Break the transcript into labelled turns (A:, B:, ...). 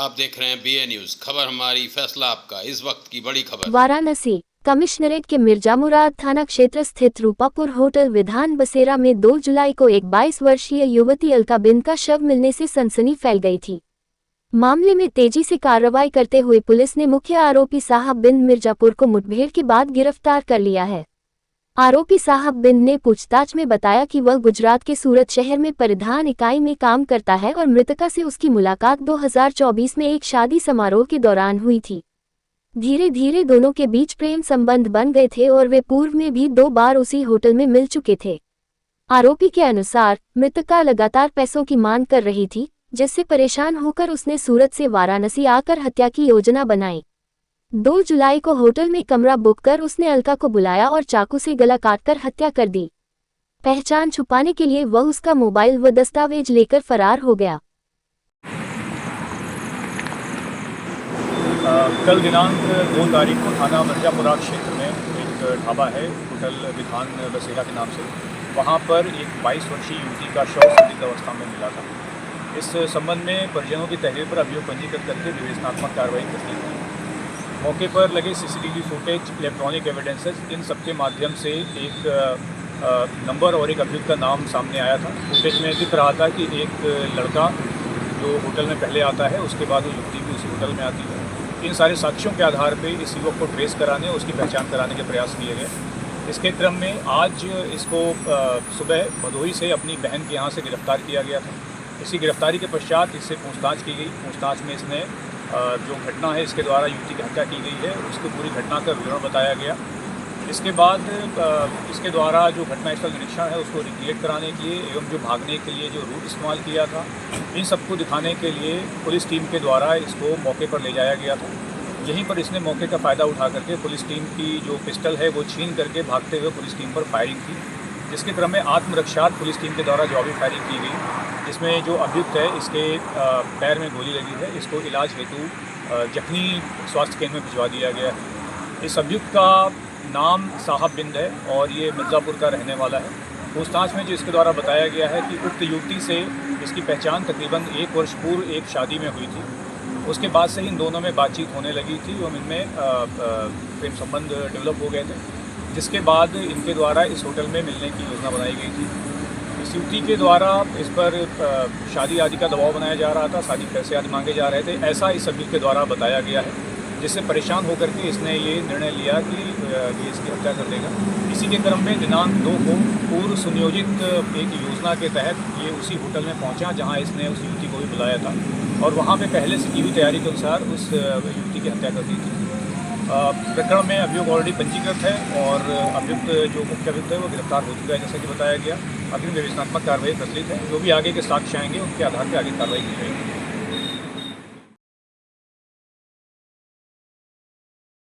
A: आप देख रहे हैं BA न्यूज। खबर हमारी, फैसला आपका। इस वक्त की बड़ी खबर।
B: वाराणसी कमिश्नरेट के मिर्जा मुराद थाना क्षेत्र स्थित रूपापुर होटल विधान बसेरा में 2 जुलाई को एक 22 वर्षीय युवती अलका बिंद का शव मिलने से सनसनी फैल गई थी। मामले में तेजी से कार्रवाई करते हुए पुलिस ने मुख्य आरोपी साहब बिंद मिर्जापुर को मुठभेड़ के बाद गिरफ्तार कर लिया है। आरोपी साहब बिंद ने पूछताछ में बताया कि वह गुजरात के सूरत शहर में परिधान इकाई में काम करता है और मृतका से उसकी मुलाकात 2024 में एक शादी समारोह के दौरान हुई थी। धीरे धीरे दोनों के बीच प्रेम संबंध बन गए थे और वे पूर्व में भी 2 बार उसी होटल में मिल चुके थे। आरोपी के अनुसार मृतका लगातार पैसों की मांग कर रही थी, जिससे परेशान होकर उसने सूरत से वाराणसी आकर हत्या की योजना बनाई। 2 जुलाई को होटल में कमरा बुक कर उसने अलका को बुलाया और चाकू से गला काटकर हत्या कर दी। पहचान छुपाने के लिए वह उसका मोबाइल व दस्तावेज लेकर फरार हो गया।
C: कल दिनांक 2 तारीख को थाना मिर्जापुरा क्षेत्र में एक ढाबा है होटल विधान बसेरा के नाम से, वहां पर एक 22 वर्षीय युवती का शव संदिग्ध अवस्था में मिला था। इस संबंध में परिजनों की तहरीर पर अभियोग पंजीकृत करके विवेचनात्मक कार्रवाई कर दी गई। मौके पर लगे CCTV फुटेज, इलेक्ट्रॉनिक एविडेंसेस, इन सबके माध्यम से एक नंबर और एक अभियुक्त का नाम सामने आया था। फुटेज में दिख रहा था कि एक लड़का जो होटल में पहले आता है, उसके बाद वो युवती भी उसी होटल में आती है। इन सारे साक्ष्यों के आधार पर इस युवक को ट्रेस कराने, उसकी पहचान कराने के प्रयास किए गए। इसके क्रम में आज इसको सुबह भदोही से अपनी बहन के यहाँ से गिरफ्तार किया गया था। इसी गिरफ्तारी के पश्चात इससे पूछताछ की गई। पूछताछ में इसने जो घटना है, इसके द्वारा युवती की हत्या की गई है, उसको पूरी घटना का विवरण बताया गया। इसके बाद इसके द्वारा जो घटनास्थल निरीक्षण है उसको रिक्रिएट कराने के लिए एवं जो भागने के लिए जो रूट इस्तेमाल किया था, इन सबको दिखाने के लिए पुलिस टीम के द्वारा इसको मौके पर ले जाया गया था। यहीं पर इसने मौके का फ़ायदा उठा करके पुलिस टीम की जो पिस्टल है वो छीन करके भागते हुए पुलिस टीम पर फायरिंग की, जिसके क्रम में आत्मरक्षार्थ पुलिस टीम के द्वारा जवाबी फायरिंग की गई, जिसमें जो अभियुक्त है इसके पैर में गोली लगी है। इसको इलाज हेतु जखनी स्वास्थ्य केंद्र में भिजवा दिया गया है। इस अभियुक्त का नाम साहब बिंद है और ये मिर्ज़ापुर का रहने वाला है। पूछताछ में जो इसके द्वारा बताया गया है कि उक्त युवती से इसकी पहचान तकरीबन 1 वर्ष पूर्व एक शादी में हुई थी। उसके बाद से इन दोनों में बातचीत होने लगी थी एवं इनमें प्रेम संबंध डेवलप हो गए थे, जिसके बाद इनके द्वारा इस होटल में मिलने की योजना बनाई गई थी। इस युवती के द्वारा इस पर शादी आदि का दबाव बनाया जा रहा था, शादी पैसे आदि मांगे जा रहे थे, ऐसा इस अभियुक्त के द्वारा बताया गया है, जिससे परेशान होकर के इसने ये निर्णय लिया कि ये इसकी हत्या कर देगा। इसी के क्रम में दिनांक 2 को पूर्व सुनियोजित एक योजना के तहत ये उसी होटल में पहुंचा जहां इसने उस युवती को भी बुलाया था और वहां पे पहले से की हुई तैयारी के अनुसार उस युवती की हत्या कर दी थी। प्रकरण में अभियोग ऑलरेडी पंजीकृत है और अभियुक्त जो मुख्य अभियुक्त है वो गिरफ्तार हो चुका है, जैसा कि बताया गया। अग्रिम विवेचनात्मक कार्रवाई प्रचलित है। जो भी आगे के साक्ष्य आएंगे उनके आधार पर आगे कार्रवाई की जाएगी।